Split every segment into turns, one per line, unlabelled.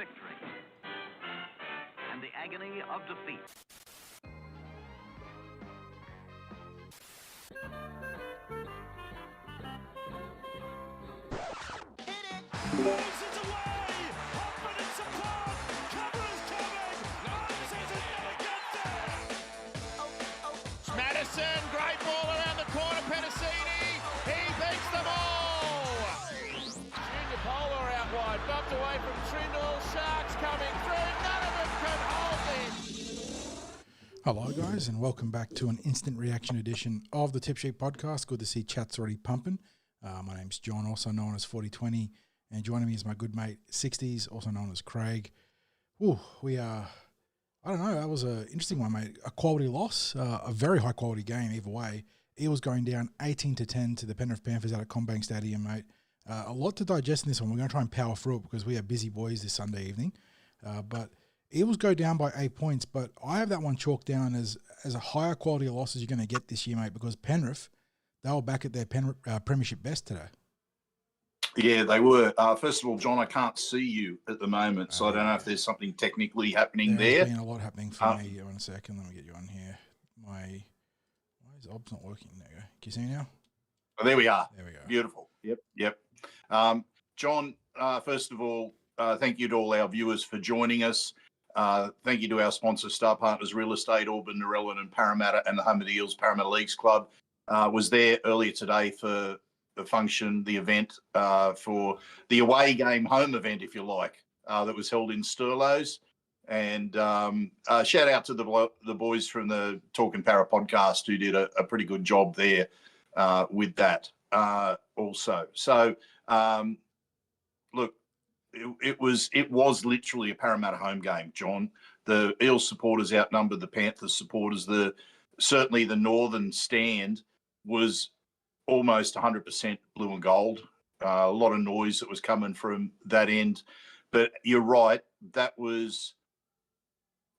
victory and the agony of defeat.
Moves it away! Confidence apart! Cover is coming! Nonsense, it never gets there! Madison, great ball around the corner, Penasini! He beats them all! Junior Polar out wide, bumped away from Trindle, Sharks coming through, none of them can hold this!
Hello guys and welcome back to an instant reaction edition of the Tip Sheet Podcast. Good to see chat's already pumping. My name's John, also known as 4020. And joining me is my good mate, Sixties, also known as Craig. Ooh, I don't know, that was an interesting one, mate. A quality loss, a very high-quality game either way. Eels going down 18-10 to the Penrith Panthers out at Combank Stadium, mate. A lot to digest in this one. We're going to try and power through it because we are busy boys this Sunday evening. But Eels go down by 8 points, but I have that one chalked down as a higher quality of loss as you're going to get this year, mate, because Penrith, they were back at their premiership best today.
Yeah, they were. First of all, John, I can't see you at the moment, so I don't know if there's something technically happening there.
There's been a lot happening for me. 1 second, let me get you on here. Why is Ob's not working? There you go. Can you see me now?
Oh, there we are.
There we go.
Beautiful. Yep. John, first of all, thank you to all our viewers for joining us. Thank you to our sponsor, Star Partners Real Estate, Auburn, Narellan and Parramatta, and the home of the Eels, Parramatta Leagues Club. Was there earlier today for the event for the away game, home event, if you like, that was held in Sturlos. And shout out to the boys from the Talkin' Para podcast who did a pretty good job there with that also. So, look, it was literally a Parramatta home game, John. The Eels supporters outnumbered the Panthers supporters. Certainly the Northern stand was almost 100% blue and gold. A lot of noise that was coming from that end. But you're right, there was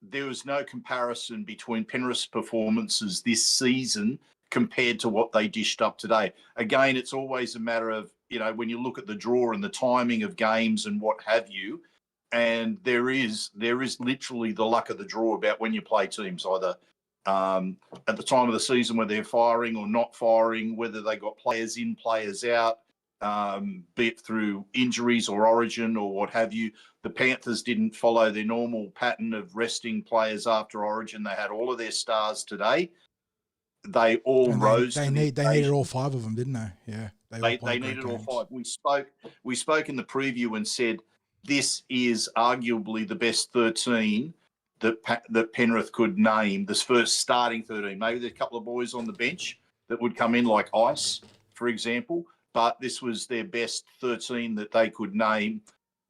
no comparison between Penrith's performances this season compared to what they dished up today. Again, it's always a matter of, when you look at the draw and the timing of games and what have you, and there is literally the luck of the draw about when you play teams, either at the time of the season where they're firing or not firing, whether they got players in, players out, be it through injuries or origin or what have you. The Panthers didn't follow their normal pattern of resting players after origin. They had all of their stars today. They all rose.
They needed all five of them, didn't they? Yeah,
they needed all five. We spoke in the preview and said this is arguably the best 13 that Penrith could name, this first starting 13. Maybe there's a couple of boys on the bench that would come in like Ice, for example, but this was their best 13 that they could name.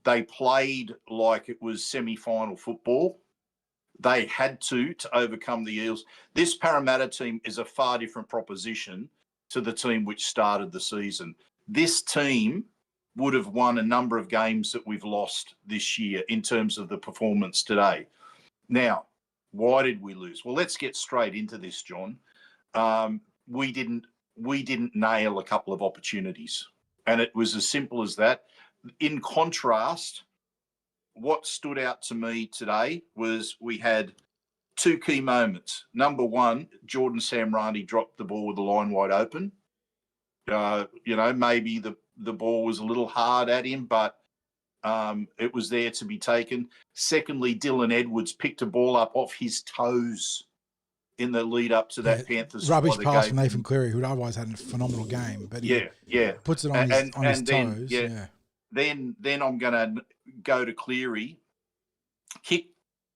They played like it was semi-final football. They had to overcome the Eels. This Parramatta team is a far different proposition to the team which started the season. This team would have won a number of games that we've lost this year in terms of the performance today. Now, why did we lose? Well, let's get straight into this, John. We didn't nail a couple of opportunities, and it was as simple as that. In contrast, what stood out to me today was we had two key moments. Number one, Jordan Samrani dropped the ball with the line wide open. Maybe the ball was a little hard at him, but it was there to be taken. Secondly, Dylan Edwards picked a ball up off his toes in the lead up to that Panthers
rubbish pass from Nathan Cleary, who otherwise had a phenomenal game. But he puts it on his toes.
Then I'm going to go to Cleary. Kicked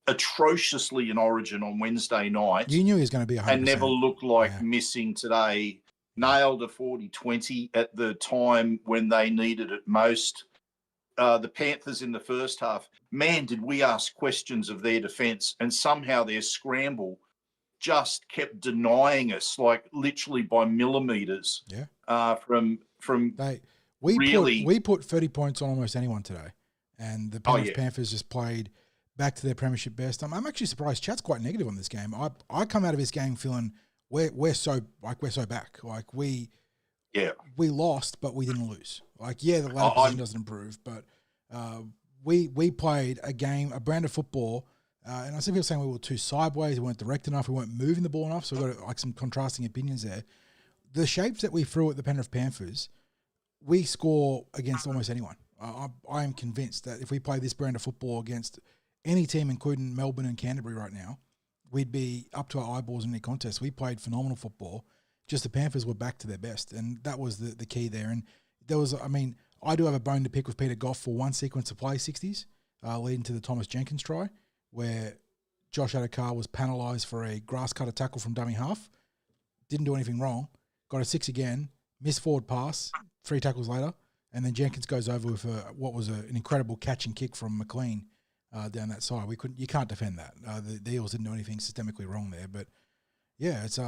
atrociously in Origin on Wednesday night.
You knew he was going to be 100%.
And never looked like missing today. Nailed a 40-20 at the time when they needed it most. The Panthers in the first half, man, did we ask questions of their defence, and somehow their scramble just kept denying us, like literally by millimetres.
Yeah.
We
put 30 points on almost anyone today, and the Panthers just played back to their premiership best. I'm actually surprised Chat's quite negative on this game. I come out of this game feeling we're so back. Like we lost, but we didn't lose. Like, the ladder position doesn't improve, but we played a brand of football, and I see people saying we were too sideways, we weren't direct enough, we weren't moving the ball enough, so we've got like some contrasting opinions there. The shapes that we threw at the Penrith Panthers, we score against almost anyone. I am convinced that if we play this brand of football against any team, including Melbourne and Canterbury right now, we'd be up to our eyeballs in any contest. We played phenomenal football. Just the Panthers were back to their best, and that was the key there. And there was, I do have a bone to pick with Peter Goff for one sequence of play, 60s, leading to the Thomas Jenkins try, where Josh Adokar was penalised for a grass cutter tackle from dummy half. Didn't do anything wrong. Got a 6 again, missed forward pass, 3 tackles later, and then Jenkins goes over with what was an incredible catch and kick from McLean down that side. You can't defend that. The Eels didn't do anything systemically wrong there, but yeah, it's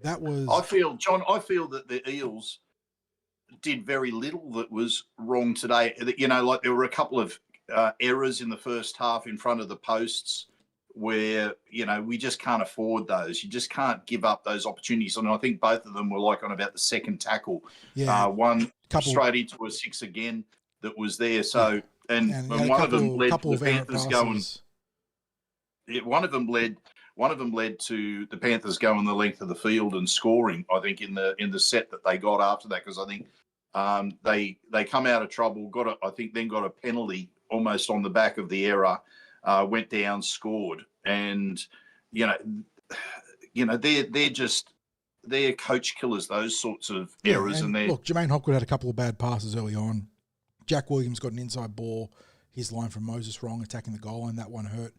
that was.
I feel, John, that the Eels did very little that was wrong today. You know, like there were a couple of errors in the first half in front of the posts where, you know, we just can't afford those. You just can't give up those opportunities. And I think both of them were like on about the second tackle.
Yeah,
one straight into a 6 again that was there. So, and one of them led to the Panthers going. One of them led to the Panthers going the length of the field and scoring, I think, in the set that they got after that, because I think they come out of trouble, then got a penalty almost on the back of the error, went down, scored, and they're coach killers, those sorts of errors. And
look, Jermaine Hopgood had a couple of bad passes early on. Jack Williams got an inside ball, his line from Moses wrong, attacking the goal line, that one hurt.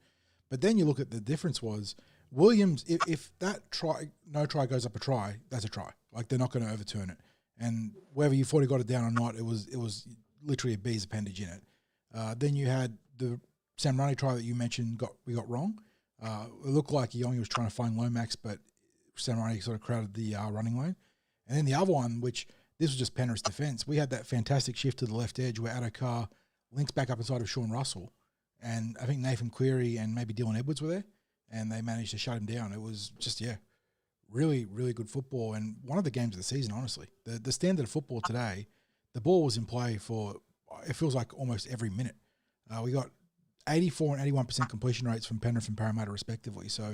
But then you look at the difference was Williams, if that no try goes up a try, that's a try. Like, they're not going to overturn it. And whether you thought he got it down or not, it was literally a B's appendage in it. Then you had the Sam Runny try that you mentioned we got wrong. It looked like Yongi was trying to find Lomax, but Sam Runny sort of crowded the running lane. And then the other one, which this was just Penrith's defence, we had that fantastic shift to the left edge where Adokar links back up inside of Sean Russell. And I think Nathan Cleary and maybe Dylan Edwards were there, and they managed to shut him down. It was just, really, really good football, and one of the games of the season, honestly. The standard of football today, the ball was in play for, it feels like almost every minute. We got 84 and 81% completion rates from Penrith and Parramatta respectively, so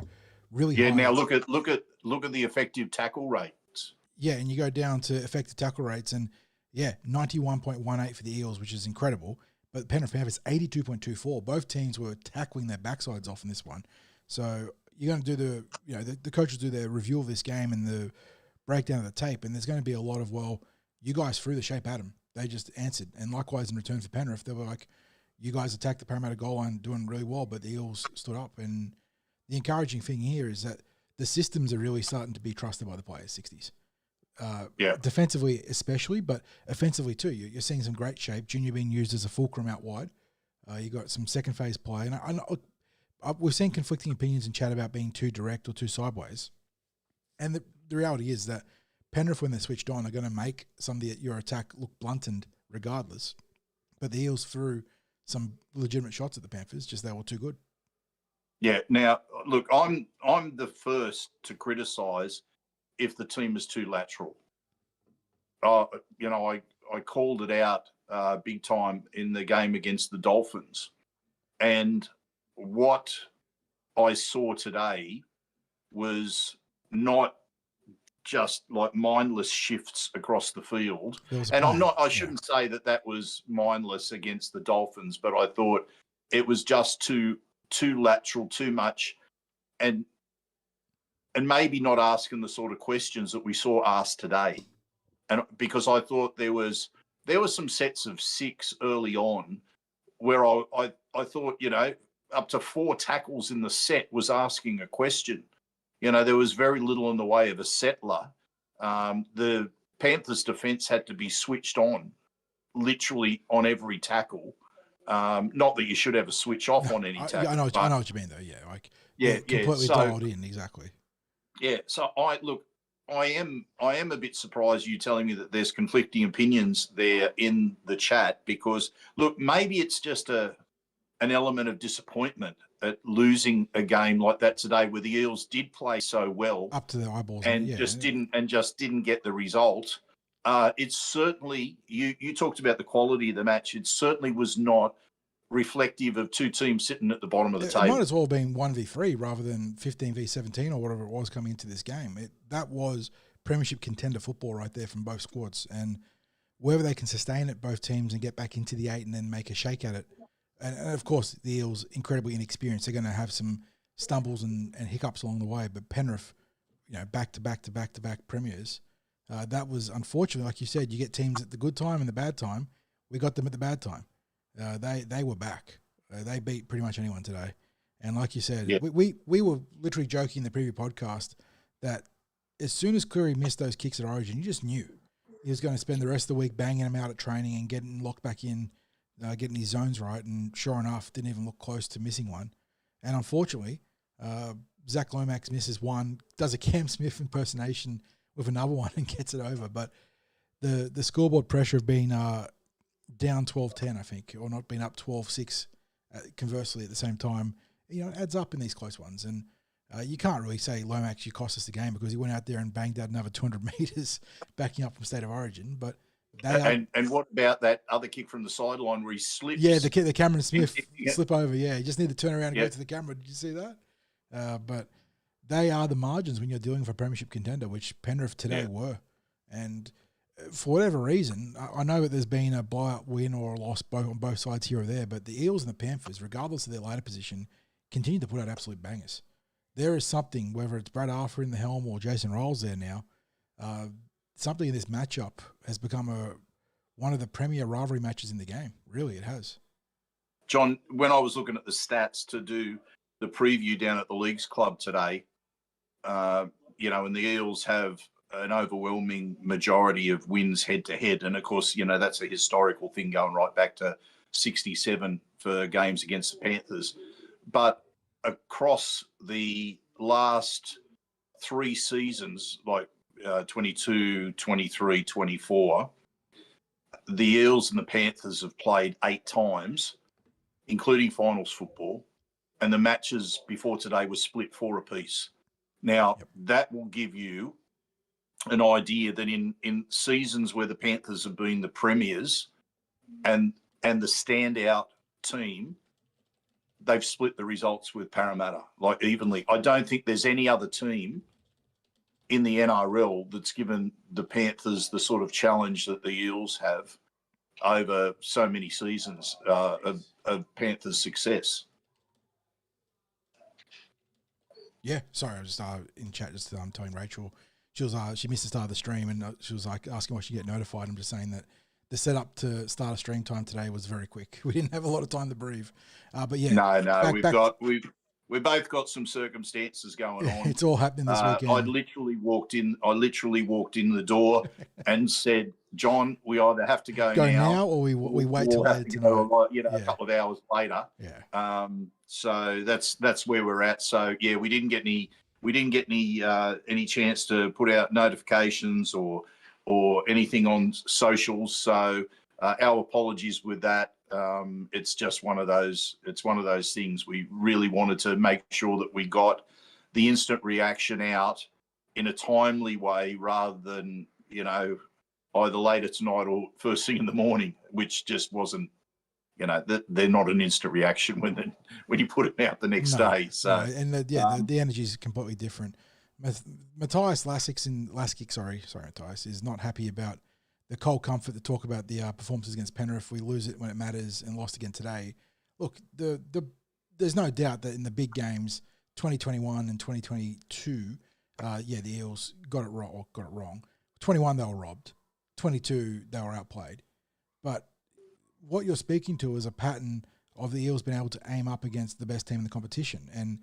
really high.
Now look at the effective tackle rates.
Yeah, and you go down to effective tackle rates, and 91.18 for the Eels, which is incredible. But Penrith Panthers 82.24. Both teams were tackling their backsides off in this one. So you're going to do the coaches do their review of this game and the breakdown of the tape, and there's going to be a lot of, you guys threw the shape at them. They just answered. And likewise in return for Penrith, they were like, you guys attacked the Parramatta goal line doing really well, but the Eels stood up. And the encouraging thing here is that the systems are really starting to be trusted by the players, 60s. Defensively especially, but offensively too. You're seeing some great shape. Junior being used as a fulcrum out wide. You got some second phase play, and we're seeing conflicting opinions in chat about being too direct or too sideways. And the reality is that Penrith, when they're switched on, are going to make some of your attack look blunted regardless. But the Eels threw some legitimate shots at the Panthers, just they were too good.
Yeah. Now, look, I'm the first to criticise if the team is too lateral. I called it out big time in the game against the Dolphins. And what I saw today was not just like mindless shifts across the field. And I shouldn't say that was mindless against the Dolphins, but I thought it was just too lateral, too much. And maybe not asking the sort of questions that we saw asked today. And because I thought there was some sets of 6 early on where I thought, up to 4 tackles in the set was asking a question. There was very little in the way of a settler. The Panthers defense had to be switched on literally on every tackle. Not that you should ever switch off on any tackle.
I know what you mean though. Yeah. Completely dialed in. Exactly.
Yeah, so I am a bit surprised you telling me that there's conflicting opinions there in the chat, because look, maybe it's just an element of disappointment at losing a game like that today, where the Eels did play so well
up to their eyeballs
and just didn't get the result. It's certainly you talked about the quality of the match. It certainly was not reflective of two teams sitting at the bottom of the
It
table.
might as well have been 1v3 rather than 15v17 or whatever it was coming into this game. That was premiership contender football right there from both squads. And whether they can sustain it, both teams, and get back into the 8 and then make a shake at it. And of course, the Eels, incredibly inexperienced. They're going to have some stumbles and hiccups along the way. But Penrith, back-to-back premiers, that was unfortunate. Like you said, you get teams at the good time and the bad time. We got them at the bad time. They were back. They beat pretty much anyone today. And like you said, we were literally joking in the preview podcast that as soon as Cleary missed those kicks at Origin, you just knew he was going to spend the rest of the week banging them out at training and getting locked back in, getting his zones right. And sure enough, didn't even look close to missing one. And unfortunately, Zach Lomax misses one, does a Cam Smith impersonation with another one and gets it over. But the scoreboard pressure of being down 12-10, I think, or not being up 12-6 conversely at the same time, it adds up in these close ones. And you can't really say Lomax, you cost us the game because he went out there and banged out another 200 metres backing up from State of Origin. But
and what about that other kick from the sideline where he slips?
Yeah, the Cameron Smith slip over. Yeah, you just need to turn around and go to the camera. Did you see that? But they are the margins when you're dealing with a premiership contender, which Penrith today were. And for whatever reason, I know that there's been a blowout win or a loss on both sides here or there, but the Eels and the Panthers, regardless of their ladder position, continue to put out absolute bangers. There is something, whether it's Brad Arthur in the helm or Jason Rolls there now, something in this matchup has become one of the premier rivalry matches in the game. Really, it has.
John, when I was looking at the stats to do the preview down at the Leagues Club today, and the Eels have an overwhelming majority of wins head-to-head. And, of course, that's a historical thing going right back to 67 for games against the Panthers. But across the last 3 seasons, like 22, 23, 24, the Eels and the Panthers have played 8 times, including finals football, and the matches before today were split 4 apiece. Now, that will give you an idea that in seasons where the Panthers have been the premiers and the standout team, they've split the results with Parramatta, like evenly. I don't think there's any other team in the NRL that's given the Panthers the sort of challenge that the Eels have over so many seasons of Panthers' success.
Yeah, sorry, I was just in chat just telling Rachel. She missed the start of the stream and she was like asking why she get notified. I'm just saying that the setup to start a stream time today was very quick. We didn't have a lot of time to breathe. But yeah.
No, we've both got some circumstances going on.
It's all happening this weekend.
I literally walked in the door and said, John, we either have to go now or
we wait till later tonight.
A couple of hours later.
Yeah.
So that's where we're at. So yeah, we didn't get any chance to put out notifications or anything on socials. So our apologies with that. It's just one of those things. We really wanted to make sure that we got the instant reaction out in a timely way rather than, either later tonight or first thing in the morning, which just wasn't, they're not an instant reaction when you put it out the next day. So
and the energy is completely different. Matthias Matthias is not happy about the cold comfort to talk about the performances against Penrith. We lose it when it matters and lost again today. Look, there's no doubt that in the big games, 2021 and 2022, the Eels got it wrong. 21, they were robbed. 22, they were outplayed. But what you're speaking to is a pattern of the Eels being able to aim up against the best team in the competition. And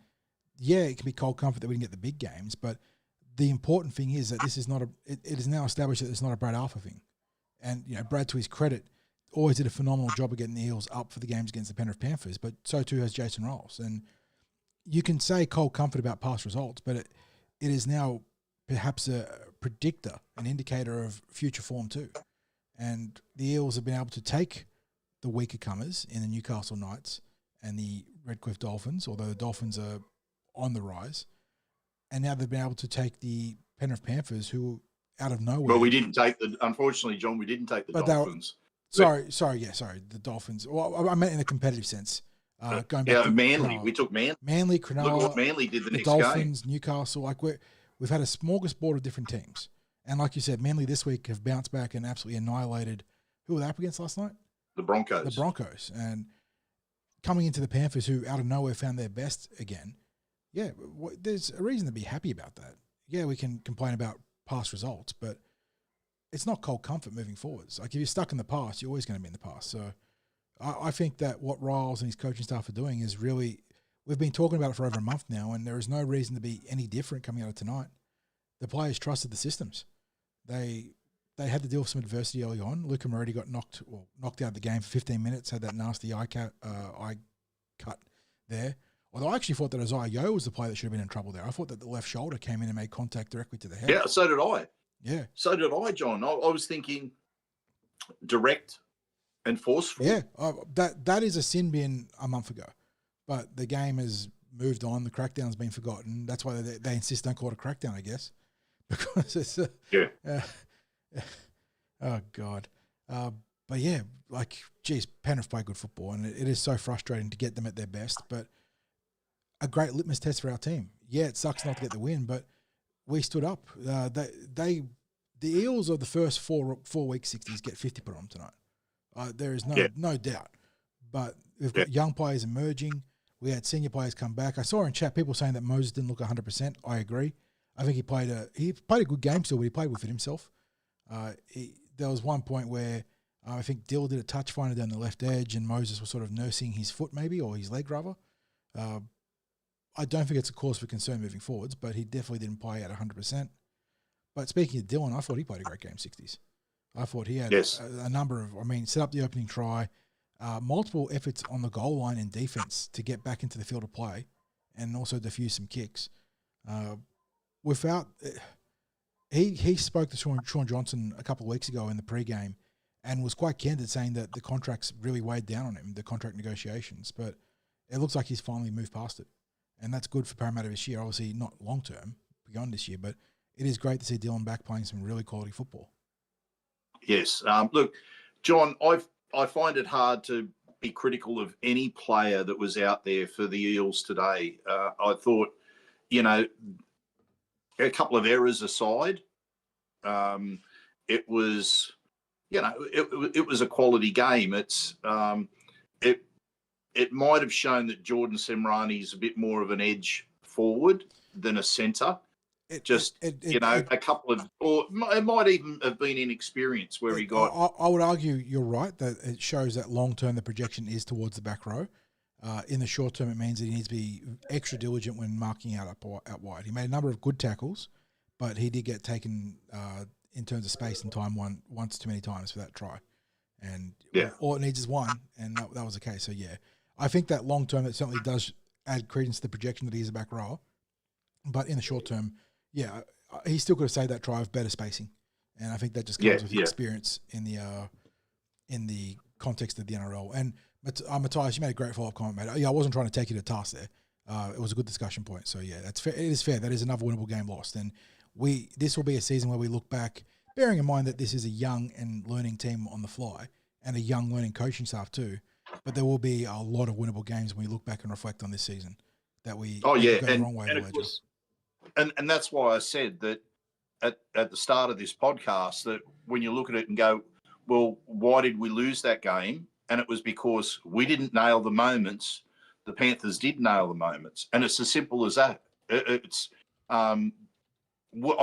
yeah, it can be cold comfort that we didn't get the big games, but the important thing is that this is not it is now established that it's not a Brad Alpha thing. And, Brad, to his credit, always did a phenomenal job of getting the Eels up for the games against the Penrith Panthers, but so too has Jason Rolls. And you can say cold comfort about past results, but it is now perhaps a predictor, an indicator of future form too. And the Eels have been able to take the weaker comers in the Newcastle Knights and the Redcliffe Dolphins, although the Dolphins are on the rise. And now they've been able to take the Penrith Panthers, who out of nowhere.
Well, unfortunately, John, we didn't take the Dolphins.
Sorry. The Dolphins. Well, I meant in a competitive sense. Going back to
Manly.
Cronulla.
We took
Manly, Cronulla.
Look what Manly did the next
Dolphins,
game.
Newcastle. Like we've had a smorgasbord of different teams, and like you said, Manly this week have bounced back and absolutely annihilated. Who were they up against last night?
The Broncos.
The Broncos, and coming into the Panthers, who out of nowhere found their best again. Yeah, there's a reason to be happy about that. Yeah, we can complain about past results, but it's not cold comfort moving forwards. Like if you're stuck in the past, you're always going to be in the past. So I think that what Riles and his coaching staff are doing is really, we've been talking about it for over a month now, and there is no reason to be any different coming out of tonight. The players trusted the systems. They had to deal with some adversity early on. Luca Moretti got knocked out of the game for 15 minutes, had that nasty eye cut there. Although I actually thought that Isaiah Yeo was the player that should have been in trouble there. I thought that the left shoulder came in and made contact directly to the head.
Yeah, so did I.
Yeah.
So did I, John. I was thinking direct and forceful.
Yeah, that is a sin bin a month ago. But the game has moved on. The crackdown's been forgotten. That's why they insist don't call it a crackdown, I guess. Because it's oh, God. But, yeah, like, geez, Penrith play good football, and it is so frustrating to get them at their best. But a great litmus test for our team. Yeah, it sucks not to get the win, but we stood up. The Eels of the first 4 week 60s get 50 put on them tonight. There is no doubt. But we've got young players emerging. We had senior players come back. I saw in chat people saying that Moses didn't look 100%. I agree. I think he played a good game still, but he played within himself. There was one point where I think Dill did a touch finder down the left edge, and Moses was sort of nursing his foot maybe, or his leg rather. I don't think it's a cause for concern moving forwards, but he definitely didn't play at 100%. But speaking of Dylan, I thought he played a great game, 60s. I thought he had a number of, set up the opening try, multiple efforts on the goal line in defense to get back into the field of play, and also diffuse some kicks. He spoke to Sean Johnson a couple of weeks ago in the pregame and was quite candid, saying that the contracts really weighed down on him, the contract negotiations. But it looks like he's finally moved past it. And that's good for Parramatta this year. Obviously, not long-term, beyond this year, but it is great to see Dylan back playing some really quality football.
Yes. Look, John, I find it hard to be critical of any player that was out there for the Eels today. I thought, a couple of errors aside, it was, it was a quality game. It might have shown that Jordan Semrani is a bit more of an edge forward than a centre. A couple of, or it might even have been inexperience where he got.
I would argue you're right that it shows that long term the projection is towards the back row. In the short term, it means that he needs to be extra diligent when marking out wide. He made a number of good tackles, but he did get taken in terms of space and time once too many times for that try. And all it needs is one, and that was the case. So, yeah, I think that long term, it certainly does add credence to the projection that he's a back rower. But in the short term, he still could have saved that try with better spacing. And I think that just comes with experience in the context of the NRL. And Matthias, you made a great follow-up comment, mate. I wasn't trying to take you to task there. It was a good discussion point. So, yeah, that's fair. It is fair. That is another winnable game lost. And this will be a season where we look back, bearing in mind that this is a young and learning team on the fly and a young learning coaching staff too. But there will be a lot of winnable games when we look back and reflect on this season that we go the wrong way.
And that's why I said that at the start of this podcast that when you look at it and go, well, why did we lose that game? And it was because we didn't nail the moments. The Panthers did nail the moments. And it's as simple as that. I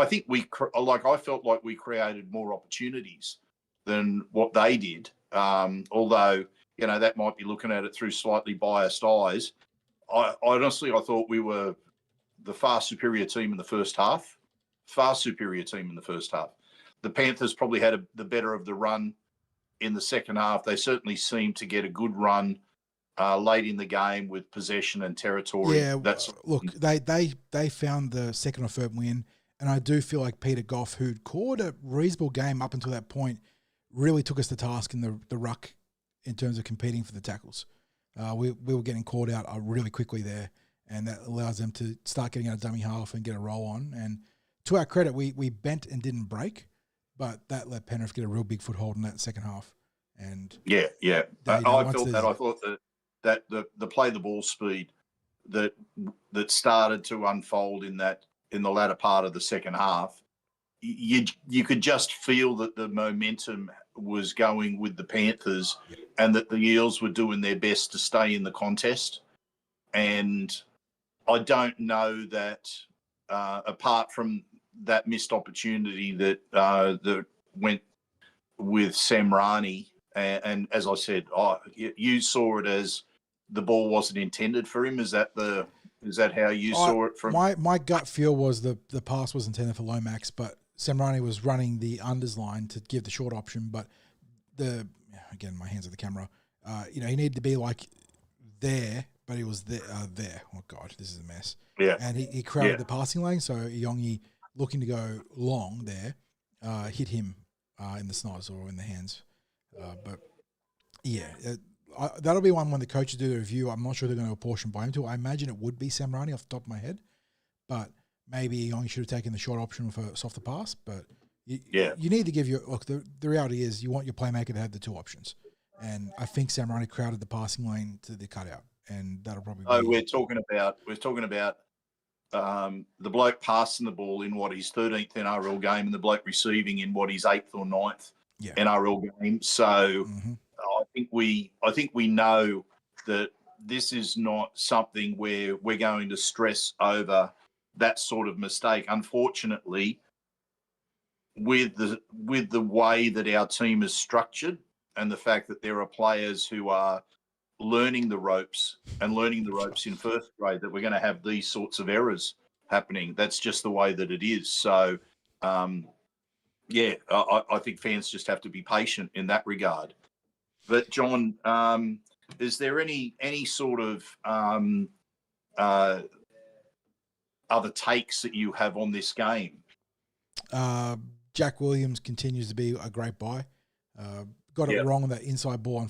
think I felt like we created more opportunities than what they did. Although, that might be looking at it through slightly biased eyes. I thought we were the far superior team in the first half. The Panthers probably had the better of the run in the second half. They certainly seemed to get a good run late in the game with possession and territory.
Yeah, they found the second or third win, and I do feel like Peter Goff, who'd called a reasonable game up until that point, really took us to task in the ruck in terms of competing for the tackles. We were getting caught out really quickly there, and that allows them to start getting out of dummy half and get a roll on. And to our credit, we bent and didn't break, but that let Penrith get a real big foothold in that second half. And
yeah.
They, you know,
I
once
felt that.
there's-
I thought that the play the ball speed that started to unfold in the latter part of the second half, you could just feel that the momentum was going with the Panthers, and that the Eels were doing their best to stay in the contest. And I don't know that apart from that missed opportunity that went with Samrani, and as I said, you saw it as the ball wasn't intended for him. Is that how you saw it? From
my gut feel was the pass was intended for Lomax, but Samrani was running the unders line to give the short option. But again, my hands at the camera. He needed to be like there, but he was there. Oh God, this is a mess.
Yeah,
and he crowded the passing lane, so Yongi, looking to go long there, hit him in the snoz or in the hands. But yeah, that'll be one when the coaches do the review. I'm not sure they're going to apportion blame to. I imagine it would be Samrani off the top of my head, but maybe Yongi should have taken the short option for a softer pass. But you need to give the reality is you want your playmaker to have the two options, and I think Samrani crowded the passing lane to the cutout, and that'll probably.
We're talking about the bloke passing the ball in his 13th NRL game, and the bloke receiving in his 8th or 9th NRL game. So I think we know that this is not something where we're going to stress over that sort of mistake. Unfortunately, with the way that our team is structured, and the fact that there are players who are learning the ropes in first grade, that we're going to have these sorts of errors happening. That's just the way that it is. So, I think fans just have to be patient in that regard. But John, is there any sort of other takes that you have on this game?
Jack Williams continues to be a great buy. Got it wrong on that inside ball.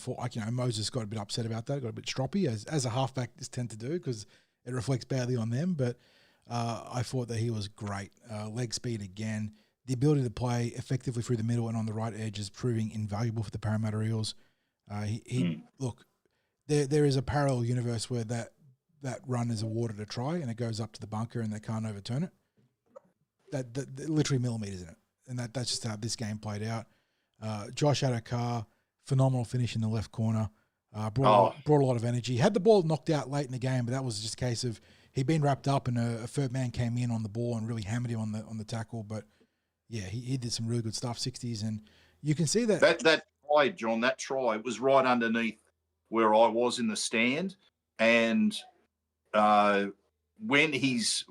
Moses got a bit upset about that, got a bit stroppy, as a halfback is tend to do, because it reflects badly on them. But I thought that he was great. Leg speed again. The ability to play effectively through the middle and on the right edge is proving invaluable for the Parramatta Eels. Look, there is a parallel universe where that run is awarded a try and it goes up to the bunker and they can't overturn it. That literally millimeters in it. And that's just how this game played out. Josh Adokar, phenomenal finish in the left corner. Brought a lot of energy. Had the ball knocked out late in the game, but that was just a case of he'd been wrapped up and a third man came in on the ball and really hammered him on the tackle. But yeah, he did some really good stuff, 60s, and you can see that
try, John. That try was right underneath where I was in the stand, and when he's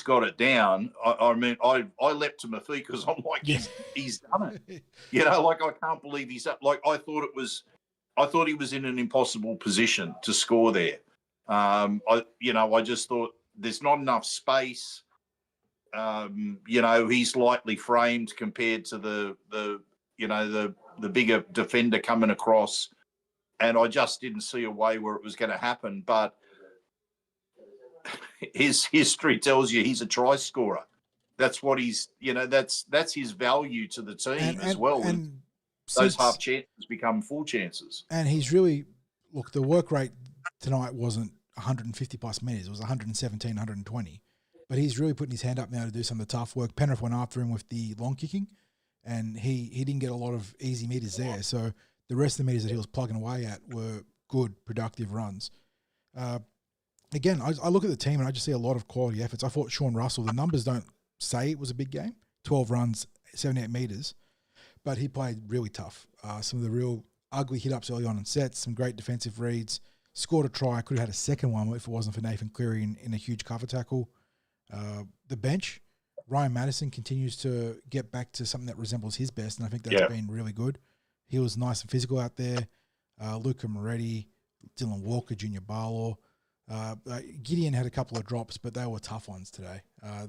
got it down, I leapt to my feet because I'm like, he's done it. I can't believe he's up. Like I thought he was in an impossible position to score there. I just thought there's not enough space. He's lightly framed compared to the bigger defender coming across, and I just didn't see a way where it was going to happen. But his history tells you he's a try scorer. That's what he's, that's his value to the team as well. And those half chances become full chances.
And he's really, the work rate tonight wasn't 150 plus metres. It was 117, 120. But he's really putting his hand up now to do some of the tough work. Penrith went after him with the long kicking, and he didn't get a lot of easy metres there. So the rest of the metres that he was plugging away at were good, productive runs. Again, I look at the team and I just see a lot of quality efforts. I thought Sean Russell, the numbers don't say it was a big game, 12 runs, 78 metres, but he played really tough. Some of the real ugly hit-ups early on in sets, some great defensive reads, scored a try, could have had a second one if it wasn't for Nathan Cleary in a huge cover tackle. The bench, Ryan Madison continues to get back to something that resembles his best, and I think that's been really good. He was nice and physical out there. Luca Moretti, Dylan Walker, Junior Barlaw. Gideon had a couple of drops, but they were tough ones today.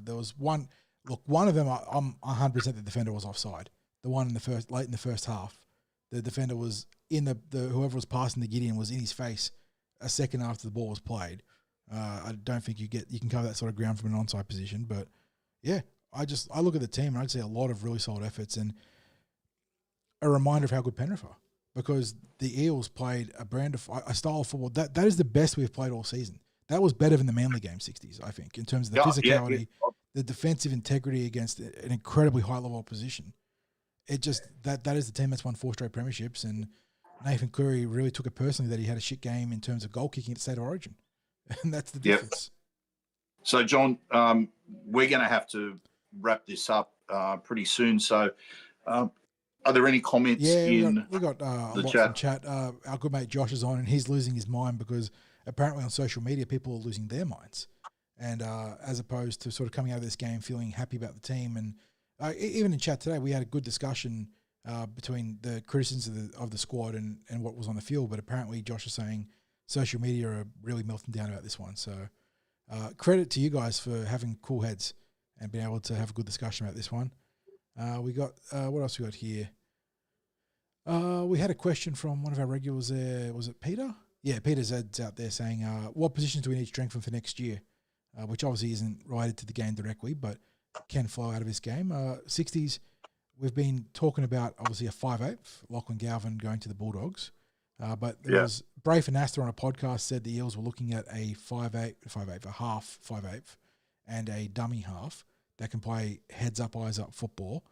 There was one of them, I'm 100% the defender was offside. The one late in the first half, the defender was in whoever was passing the Gideon was in his face a second after the ball was played. I don't think you can cover that sort of ground from an onside position, but yeah, I look at the team and I'd see a lot of really solid efforts and a reminder of how good Penrith are. because the Eels played a style of football that is the best we've played all season. That was better than the Manly game 60s, I think, in terms of the physicality, the defensive integrity against an incredibly high level opposition. It just that is the team that's won 4 straight premierships, and Nathan Cleary really took it personally that he had a shit game in terms of goal kicking at State of Origin, and that's the difference.
So, John, we're going to have to wrap this up pretty soon. So, are there any comments in
we got a lot
chat?
from chat. Our good mate Josh is on, and he's losing his mind because apparently on social media people are losing their minds, and as opposed to sort of coming out of this game feeling happy about the team. And even in chat today, we had a good discussion between the criticisms of the squad and what was on the field. But apparently Josh is saying social media are really melting down about this one. So credit to you guys for having cool heads and being able to have a good discussion about this one. We got what else we got here? We had a question from one of our regulars there. Was it Peter? Yeah, Peter Zed's out there saying, what positions do we need to strengthen for next year? Which obviously isn't related to the game directly, but can flow out of this game. 60s, we've been talking about obviously a 5'8", Lachlan Galvin going to the Bulldogs. But there was Brafe and Astor on a podcast said the Eels were looking at a 5'8", a half 5'8", and a dummy half that can play heads up, eyes up football.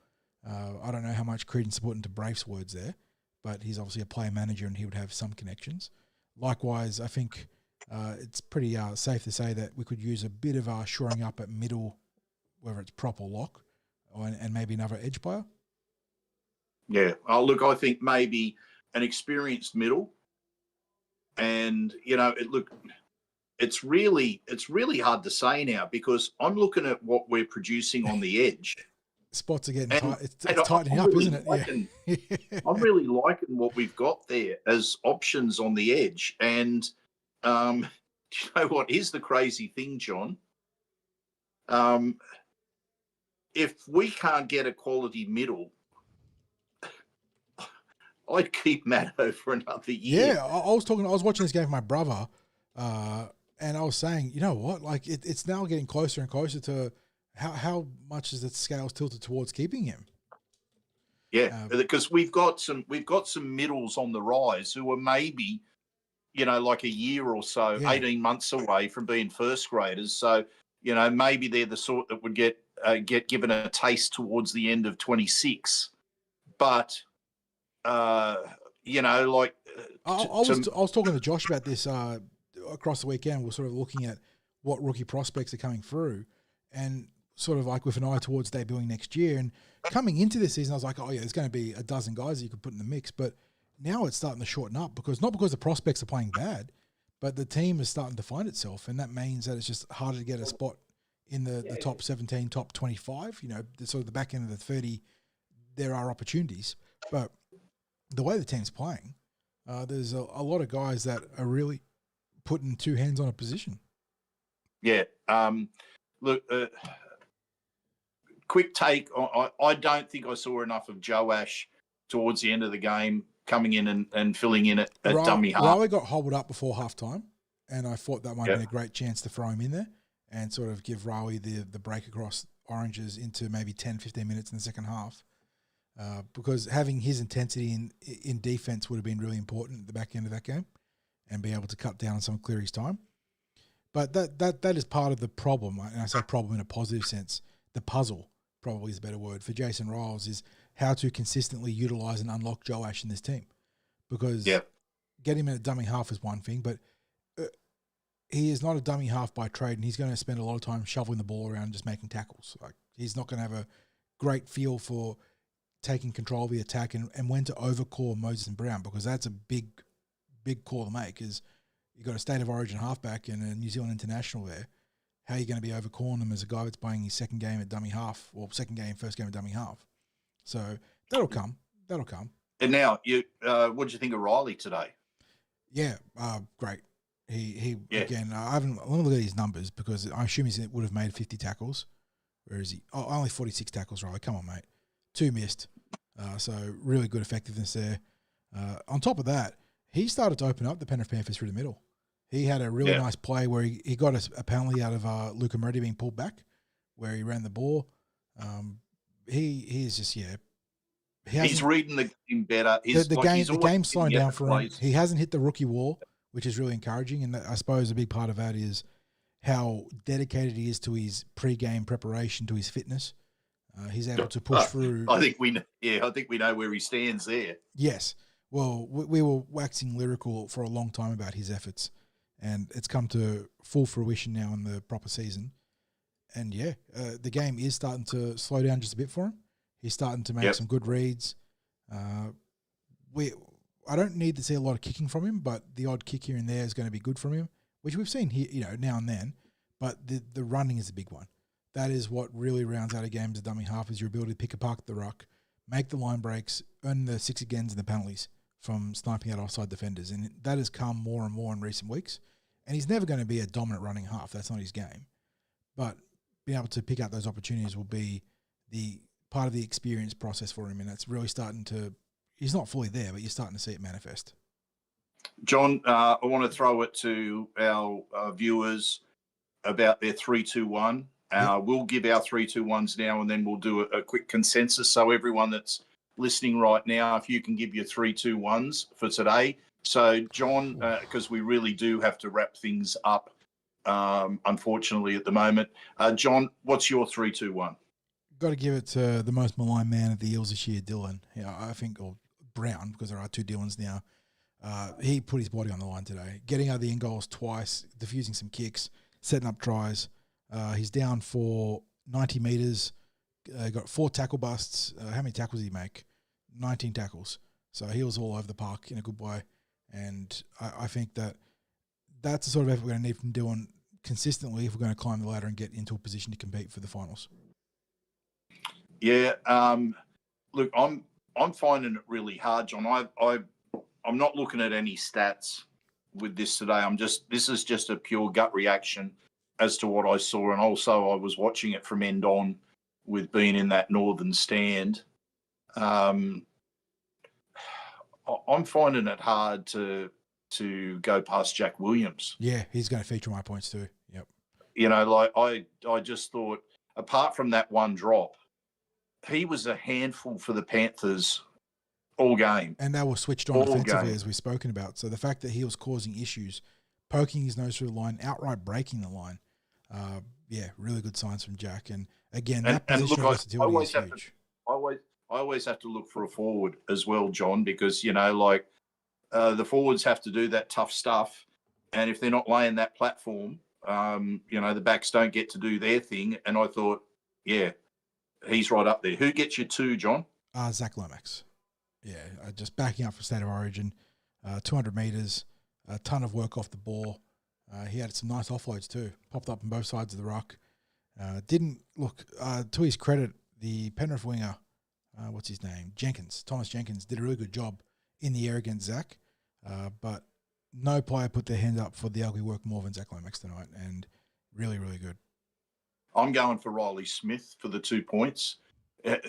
I don't know how much credence to put into Brafe's words there, but he's obviously a player manager and he would have some connections. Likewise, I think it's pretty safe to say that we could use a bit of shoring up at middle, whether it's prop or lock, and maybe another edge player.
Yeah. Look, I think maybe an experienced middle, and it's really hard to say now because I'm looking at what we're producing on the edge.
Spots are getting tight. It's tightening up, isn't it? Yeah.
I'm really liking what we've got there as options on the edge. And you know what is the crazy thing, John? If we can't get a quality middle, I'd keep Matto for another year.
Yeah, I was watching this game with my brother, and I was saying, you know what? Like it's now getting closer and closer to how much is the scales tilted towards keeping him?
Yeah, because we've got some middles on the rise who are maybe, like a year or so, 18 months away from being first graders. So, maybe they're the sort that would get given a taste towards the end of 26. But, I
was talking to Josh about this across the weekend. We're sort of looking at what rookie prospects are coming through, and sort of like with an eye towards debuting next year. And coming into this season, I was like, oh yeah, there's going to be a dozen guys that you could put in the mix. But now it's starting to shorten up not because the prospects are playing bad, but the team is starting to find itself. And that means that it's just harder to get a spot in the top 17, top 25, sort of the back end of the 30, there are opportunities. But the way the team's playing, there's a lot of guys that are really putting two hands on a position.
Yeah. Look, quick take. I don't think I saw enough of Joash towards the end of the game coming in and filling in at dummy half.
Riley got hobbled up before halftime, and I thought that might have been a great chance to throw him in there and sort of give Riley the break across Oranges into maybe 10, 15 minutes in the second half. Because having his intensity in defense would have been really important at the back end of that game and be able to cut down on some of Cleary's time. But that is part of the problem, and I say problem in a positive sense. The puzzle probably is a better word for Jason Riles is how to consistently utilise and unlock Joash in this team. Because getting him in a dummy half is one thing, but he is not a dummy half by trade, and he's going to spend a lot of time shoveling the ball around and just making tackles. Like he's not going to have a great feel for taking control of the attack and when to overcall Moses and Brown, because that's a big call to make. Is you've got a State of Origin halfback and a New Zealand international there. How are you going to be overcalling them as a guy that's playing his second game at dummy half, or first game at dummy half? So that'll come.
And now, what did you think of Riley today?
Yeah, great. He again. I haven't. Let me look at his numbers because I assume he would have made 50 tackles. Where is he? Oh, only 46 tackles. Riley, come on, mate. 2 missed. So really good effectiveness there. On top of that, he started to open up the Penrith Panthers through the middle. He had a really nice play where he got a penalty out of Luca Moretti being pulled back, where he ran the ball. He is just
He's reading the game better.
The game's slowing down for him. He hasn't hit the rookie wall, which is really encouraging. And I suppose a big part of that is how dedicated he is to his pre-game preparation, to his fitness. He's able to push through.
I think we know where he stands there.
Yes. Well, we were waxing lyrical for a long time about his efforts, and it's come to full fruition now in the proper season. And the game is starting to slow down just a bit for him. He's starting to make some good reads. I don't need to see a lot of kicking from him, but the odd kick here and there is going to be good from him, which we've seen here, now and then. But the running is a big one. That is what really rounds out a game as a dummy half, is your ability to pick apart the ruck, make the line breaks, earn the 6 agains and the penalties from sniping out offside defenders. And that has come more and more in recent weeks. And he's never going to be a dominant running half. That's not his game. But being able to pick out those opportunities will be the part of the experience process for him. And that's really starting to, he's not fully there, but you're starting to see it manifest.
John, I want to throw it to our viewers about their 3-2-1. We'll give our 3-2-1s now, and then we'll do a quick consensus. So everyone that's listening right now, if you can give your 3-2-1s for today. So John, because we really do have to wrap things up, unfortunately at the moment. John, what's your 3-2-1?
Got to give it to the most maligned man of the Eels this year, Dylan. I think, or Brown, because there are 2 Dylans now. He put his body on the line today, getting out of the end goals twice, diffusing some kicks, setting up tries. He's down for 90 metres, got 4 tackle busts. How many tackles did he make? 19 tackles. So he was all over the park in a good way. And I think that's the sort of effort we're going to need from Dylan consistently if we're going to climb the ladder and get into a position to compete for the finals.
Yeah. Look, I'm finding it really hard, John. I'm not looking at any stats with this today. This is just a pure gut reaction as to what I saw. And also I was watching it from end on with being in that northern stand. I'm finding it hard to go past Jack Williams.
Yeah, he's going to feature my points too. Yep.
I just thought, apart from that one drop, he was a handful for the Panthers all game.
And they were switched on offensively, as we've spoken about. So the fact that he was causing issues, poking his nose through the line, outright breaking the line, really good signs from Jack. And again, that position versatility is huge.
I always have to look for a forward as well, John, because, the forwards have to do that tough stuff. And if they're not laying that platform, the backs don't get to do their thing. And I thought, he's right up there. Who gets you 2, John?
Zach Lomax. Yeah, just backing up for State of Origin, 200 metres, a ton of work off the ball. He had some nice offloads too, popped up on both sides of the ruck. Didn't look, to his credit, the Penrith winger, what's his name? Thomas Jenkins, did a really good job in the air against Zach. But no player put their hand up for the ugly work more than Zach Lomax tonight, and really, really good.
I'm going for Riley Smith for the 2 points.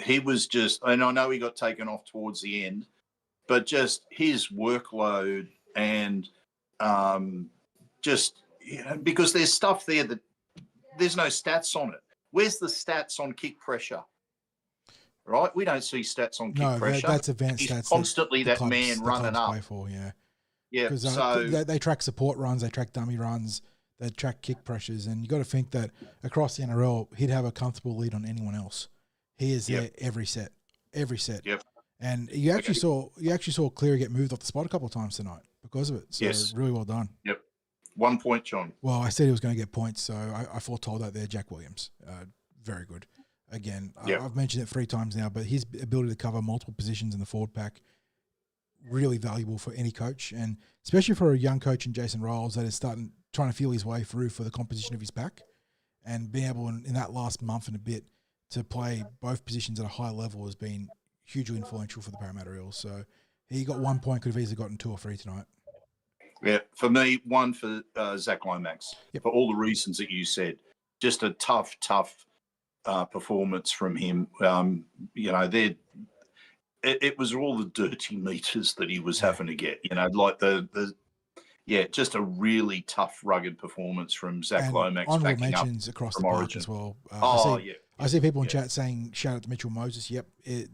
He was just, and I know he got taken off towards the end, but just his workload and because there's stuff there that there's no stats on it. Where's the stats on kick pressure? Right? We don't see stats on kick pressure.
That's advanced
He's
stats.
Constantly that man running up. Yeah.
Because
so
they track support runs, they track dummy runs, they track kick pressures, and you got to think that across the NRL, he'd have a comfortable lead on anyone else. He is there every set.
Yep.
And you actually saw Cleary get moved off the spot a couple of times tonight because of it. So really well done.
Yep. 1 point, John.
Well, I said he was going to get points, so I foretold that there. Jack Williams, very good. Again, I've mentioned it 3 times now, but his ability to cover multiple positions in the forward pack, really valuable for any coach, and especially for a young coach in Jason Riles that is trying to feel his way through for the composition of his pack, and being able in that last month and a bit to play both positions at a high level has been hugely influential for the Parramatta Eels. So he got 1 point, could have easily gotten 2 or 3 tonight.
Yeah, for me, 1 for Zach Lomax, for all the reasons that you said. Just a tough performance from him. It was all the dirty meters that he was having to get. Just a really tough, rugged performance from Zach Lomax.
Honourable mentions across the park as well. I see people in chat saying, shout out to Mitchell Moses. Yep.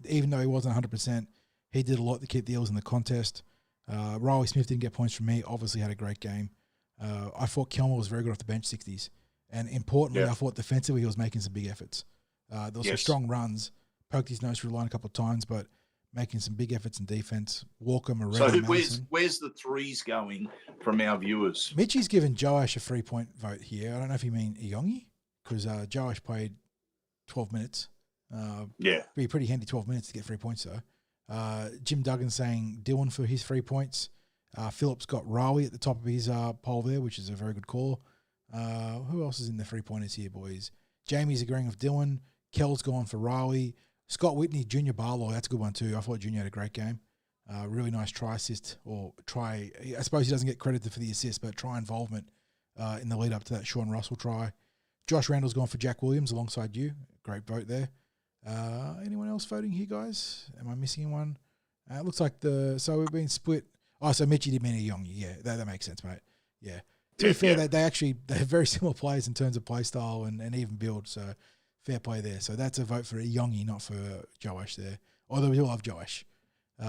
Even though he wasn't 100%, he did a lot to keep the Eels in the contest. Riley Smith didn't get points from me. Obviously had a great game. I thought Kelmer was very good off the bench, 60s. And importantly, I thought defensively he was making some big efforts. There was some strong runs. Poked his nose through the line a couple of times, but making some big efforts in defense. Walker, Moreno,
So
Madison.
where's the threes going from our viewers?
Mitchie's given Joash a 3-point vote here. I don't know if you mean Iongi, because Joash played 12 minutes. Be pretty handy 12 minutes to get 3 points, though. Jim Duggan saying Dylan for his 3 points. Phillips got Riley at the top of his poll there, which is a very good call. Who else is in the 3-pointers here, boys? Jamie's agreeing with Dylan. Kell's gone for Riley. Scott Whitney, Junior Barlow, that's a good one too. I thought Junior had a great game. Really nice try assist, or try. I suppose he doesn't get credited for the assist, but try involvement in the lead up to that Sean Russell try. Josh Randall's gone for Jack Williams alongside you. Great vote there. Anyone else voting here, guys? Am I missing one? It looks like so we've been split. Oh, so Mitchie did mean a Yongi. Yeah, that makes sense, mate. Yeah. To be fair, they're very similar players in terms of play style and even build. So fair play there. So that's a vote for a Yongi, not for Joash there. Although we all love Joash.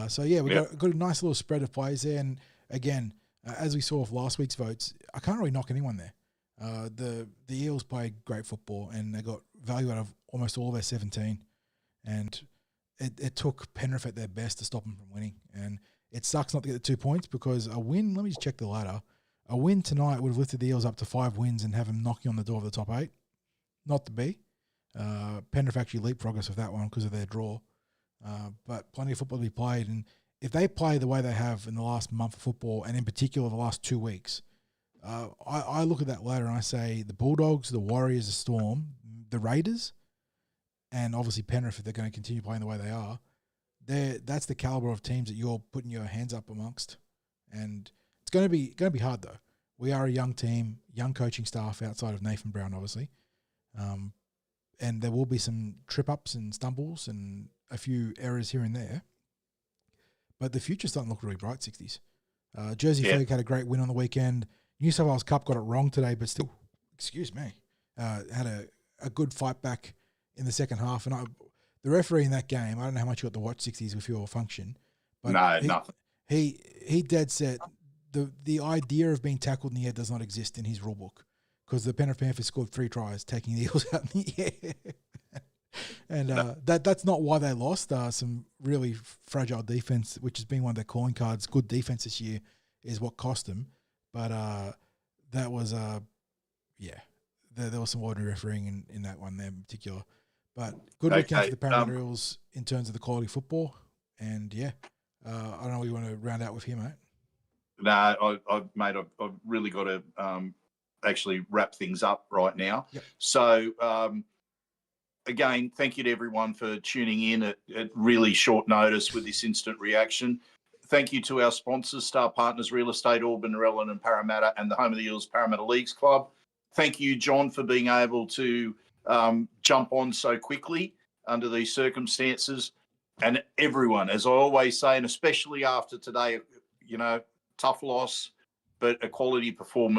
So yeah, we got a nice little spread of players there. And again, as we saw with last week's votes, I can't really knock anyone there. The Eels played great football and they got value out of almost all their 17. And it took Penrith at their best to stop them from winning. And it sucks not to get the 2 points because a win, let me just check the ladder. A win tonight would have lifted the Eels up to 5 wins and have them knocking on the door of the top 8. Not to be. Penrith actually leapfrogged us with that one because of their draw. But plenty of football to be played. And if they play the way they have in the last month of football, and in particular the last 2 weeks, I look at that ladder and I say the Bulldogs, the Warriors, the Storm, the Raiders, and obviously Penrith, if they're going to continue playing the way they are, that's the caliber of teams that you're putting your hands up amongst. And it's going to be hard though. We are a young team, young coaching staff outside of Nathan Brown, obviously. And there will be some trip-ups and stumbles and a few errors here and there. But the future's starting to look really bright, 60s. Jersey Flegg had a great win on the weekend. New South Wales Cup got it wrong today, but still, had a good fight back in the second half. And the referee in that game, I don't know how much you got to watch 60s with your function. But
nothing.
He dead set. The idea of being tackled in the air does not exist in his rule book because the Penrith Panthers scored 3 tries, taking the Eels out in the air. And that's not why they lost. Some really fragile defense, which has been one of their calling cards. Good defense this year is what cost them. But that was, there was some ordinary refereeing in that one there in particular. But good weekend for the Parramatta Eels in terms of the quality of football. And I don't know what you want to round out with here, mate.
No, I've really got to actually wrap things up right now.
Yep.
So, again, thank you to everyone for tuning in at really short notice with this instant reaction. Thank you to our sponsors, Star Partners Real Estate, Auburn, Narellan and Parramatta, and the Home of the Eels Parramatta Leagues Club. Thank you, John, for being able to jump on so quickly under these circumstances. And everyone, as I always say, and especially after today, tough loss, but a quality performance